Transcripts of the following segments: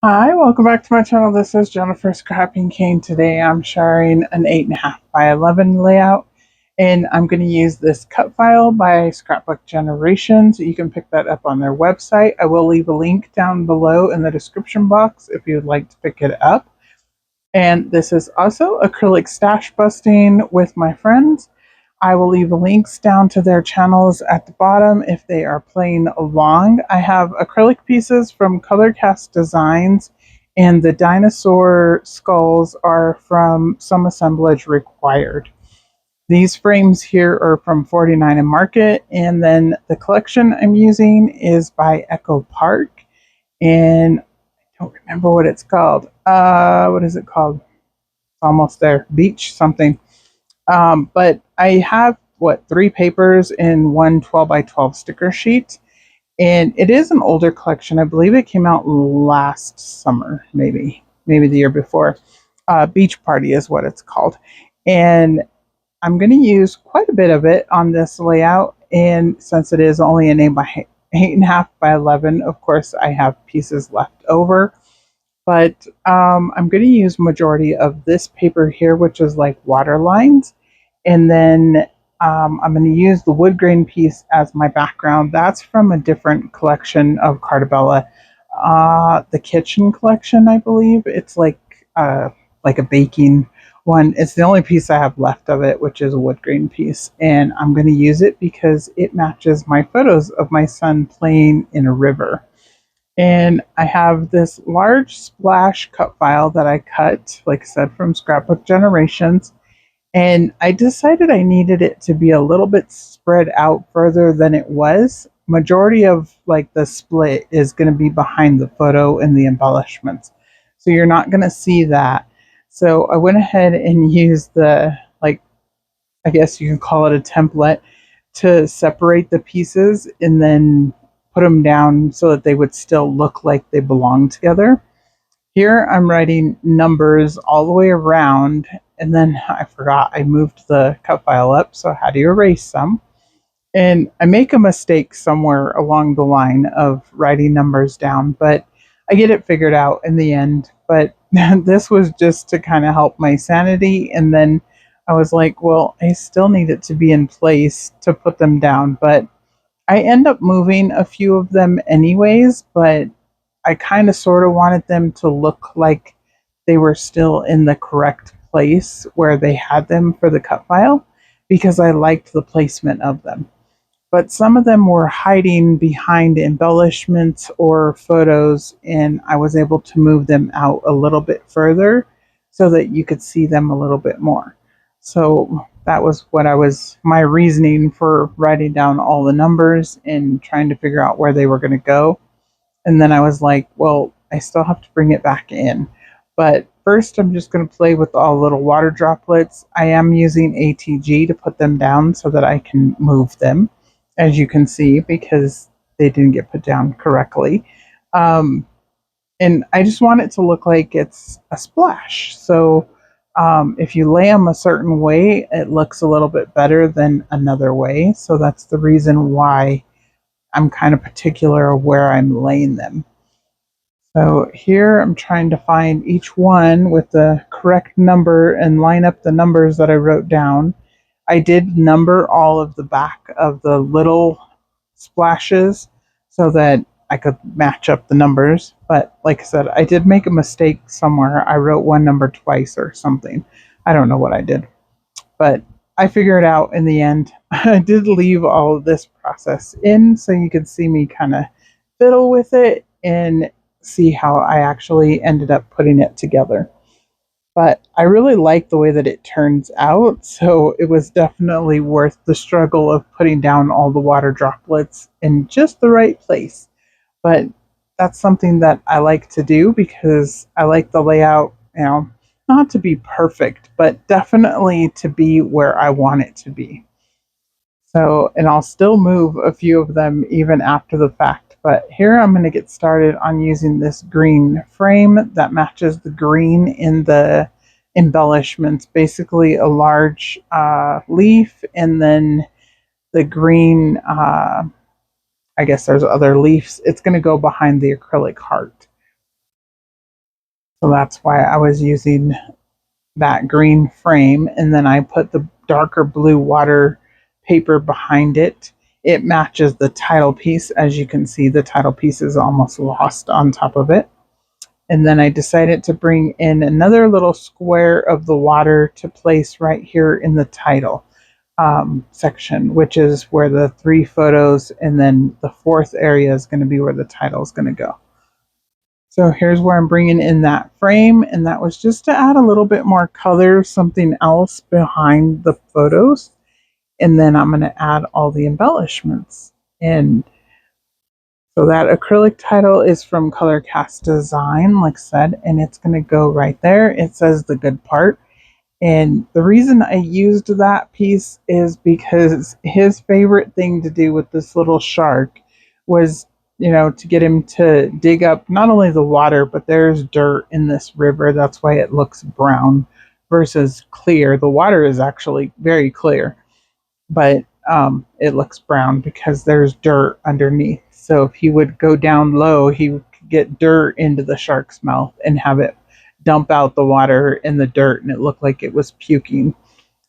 Hi, welcome back to my channel. This is Jennifer Scrapping Cane. Today I'm sharing an 8.5 by 11 layout, and I'm going to use this cut file by Scrapbook Generations. You can pick that up on their website. I will leave a link down below in the description box if you would like to pick it up. And this is also Acrylic Stash Busting with my friends. I will leave the links down to their channels at the bottom if they are playing along. I have acrylic pieces from Colorcast Designs, and the dinosaur skulls are from Some Assemblage Required. These frames here are from 49 and Market, and then the collection I'm using is by Echo Park, and I don't remember what it's called. What is it called? It's almost there. Beach something. But I have three papers in one 12 by 12 sticker sheet, and it is an older collection. I believe it came out last summer, maybe the year before. Beach Party is what it's called, and I'm going to use quite a bit of it on this layout. And since it is only an 8.5 by 11, of course I have pieces left over. But I'm going to use majority of this paper here, which is like water lines. And then I'm going to use the wood grain piece as my background. That's from a different collection of Carta Bella, the kitchen collection, I believe. It's like a baking one. It's the only piece I have left of it, which is a wood grain piece. And I'm going to use it because it matches my photos of my son playing in a river. And I have this large splash cut file that I cut, like I said, from Scrapbook Generations. And I decided I needed it to be a little bit spread out further than it was. Majority of like the split is going to be behind the photo and the embellishments. So you're not going to see that. So I went ahead and used I guess you can call it a template to separate the pieces and then put them down so that they would still look like they belong together. Here I'm writing numbers all the way around, and then I forgot I moved the cut file up, so I had to erase some. And I make a mistake somewhere along the line of writing numbers down, but I get it figured out in the end. But this was just to kind of help my sanity. And then I was like, well, I still need it to be in place to put them down. But I end up moving a few of them anyways, but I kind of sort of wanted them to look like they were still in the correct place where they had them for the cut file because I liked the placement of them. But some of them were hiding behind embellishments or photos, and I was able to move them out a little bit further so that you could see them a little bit more. So that was my reasoning for writing down all the numbers and trying to figure out where they were going to go. And then I was like, well, I still have to bring it back in. But first, I'm just going to play with all the little water droplets. I am using ATG to put them down so that I can move them, as you can see, because they didn't get put down correctly. Um, and I just want it to look like it's a splash. So if you lay them a certain way, it looks a little bit better than another way. So that's the reason why I'm kind of particular of where I'm laying them. So here I'm trying to find each one with the correct number and line up the numbers that I wrote down. I did number all of the back of the little splashes so that I could match up the numbers. But like I said, I did make a mistake somewhere. I wrote one number twice or something. I don't know what I did, but I figured it out in the end. I did leave all of this process in so you could see me kind of fiddle with it and see how I actually ended up putting it together. But I really like the way that it turns out, so it was definitely worth the struggle of putting down all the water droplets in just the right place. But that's something that I like to do because I like the layout, not to be perfect, but definitely to be where I want it to be. So, and I'll still move a few of them even after the fact. But here I'm going to get started on using this green frame that matches the green in the embellishments. Basically a large leaf, and then the green, I guess there's other leaves. It's going to go behind the acrylic heart. So that's why I was using that green frame, and then I put the darker blue water paper behind it. It matches the title piece. As you can see, the title piece is almost lost on top of it. And then I decided to bring in another little square of the water to place right here in the title section, which is where the 3 photos, and then the 4th area is going to be where the title is going to go. So here's where I'm bringing in that frame, and that was just to add a little bit more color, something else behind the photos. And then I'm going to add all the embellishments. And so that acrylic title is from Color Cast Design, like I said, and it's going to go right there. It says the good part. And the reason I used that piece is because his favorite thing to do with this little shark was, to get him to dig up not only the water, but there's dirt in this river. That's why it looks brown versus clear. The water is actually very clear, but it looks brown because there's dirt underneath. So if he would go down low, he would get dirt into the shark's mouth and have it dump out the water in the dirt, and it looked like it was puking.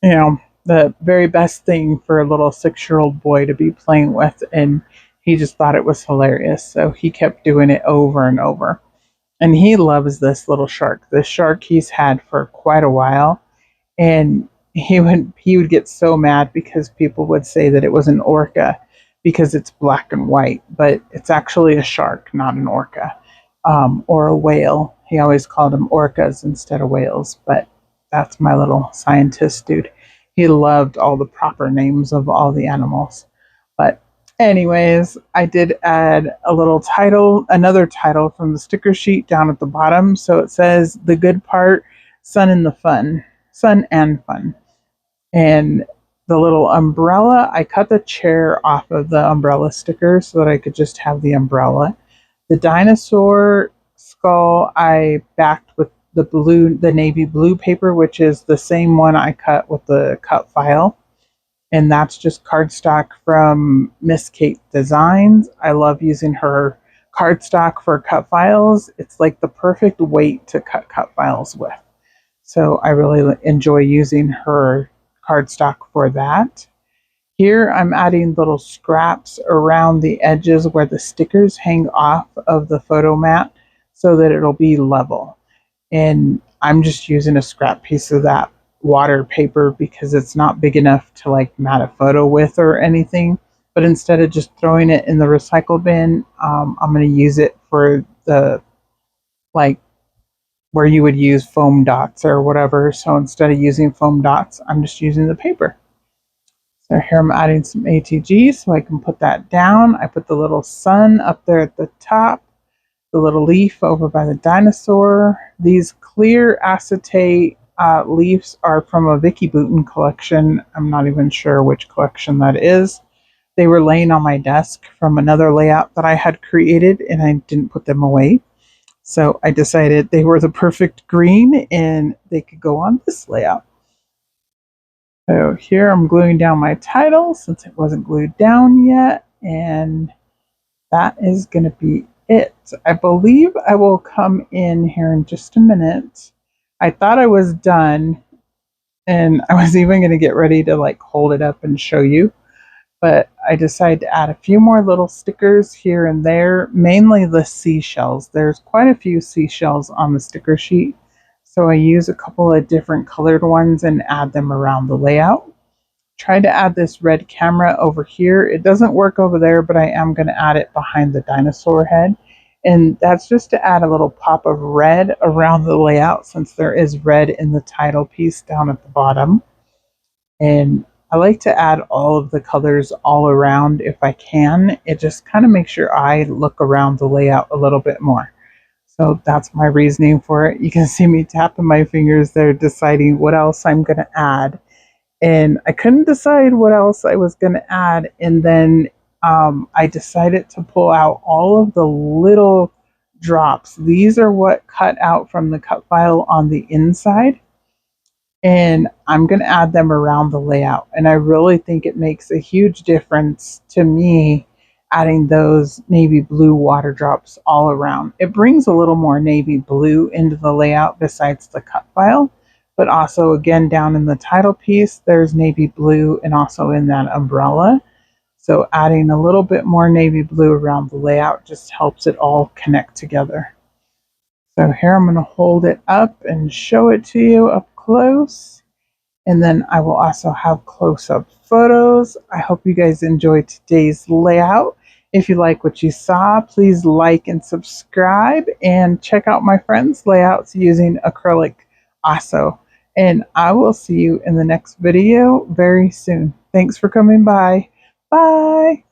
The very best thing for a little 6-year-old boy to be playing with, and he just thought it was hilarious. So he kept doing it over and over. And he loves this little shark. This shark he's had for quite a while, and he would get so mad because people would say that it was an orca because it's black and white, but it's actually a shark, not an orca, or a whale. He always called them orcas instead of whales, but that's my little scientist dude. He loved all the proper names of all the animals. But anyways, I did add a little title, another title from the sticker sheet down at the bottom. So it says the good part, sun and fun. And the little umbrella, I cut the chair off of the umbrella sticker so that I could just have the umbrella. The dinosaur skull I backed with the navy blue paper, which is the same one I cut with the cut file. And that's just cardstock from Miss Kate Designs. I love using her cardstock for cut files. It's like the perfect weight to cut files with. So I really enjoy using her cardstock for that. Here I'm adding little scraps around the edges where the stickers hang off of the photo mat so that it'll be level. And I'm just using a scrap piece of that water paper because it's not big enough to like mat a photo with or anything. But instead of just throwing it in the recycle bin, I'm going to use it for the like where you would use foam dots or whatever. So instead of using foam dots, I'm just using the paper. So here I'm adding some ATG so I can put that down. I put the little sun up there at the top, the little leaf over by the dinosaur. These clear acetate leaves are from a Vicky Bouton collection. I'm not even sure which collection that is. They were laying on my desk from another layout that I had created, and I didn't put them away. So I decided they were the perfect green and they could go on this layout. So here I'm gluing down my title since it wasn't glued down yet, and that is going to be it. I believe I will come in here in just a minute. I thought I was done, and I was even going to get ready to like hold it up and show you, but I decided to add a few more little stickers here and there, mainly the seashells. There's quite a few seashells on the sticker sheet, so I use a couple of different colored ones and add them around the layout. Tried to add this red camera over here. It doesn't work over there, but I am going to add it behind the dinosaur head. And that's just to add a little pop of red around the layout since there is red in the title piece down at the bottom. And I like to add all of the colors all around if I can. It just kind of makes your eye look around the layout a little bit more. So that's my reasoning for it. You can see me tapping my fingers there deciding what else I'm going to add. And I couldn't decide what else I was going to add. And then I decided to pull out all of the little drops. These are what cut out from the cut file on the inside. And I'm going to add them around the layout. And I really think it makes a huge difference to me adding those navy blue water drops all around. It brings a little more navy blue into the layout besides the cut file, but also again down in the title piece, there's navy blue and also in that umbrella. So adding a little bit more navy blue around the layout just helps it all connect together. So here I'm going to hold it up and show it to you up close. And then I will also have close-up photos. I hope you guys enjoyed today's layout. If you like what you saw, please like and subscribe and check out my friends' layouts using acrylic also. And I will see you in the next video very soon. Thanks for coming by. Bye.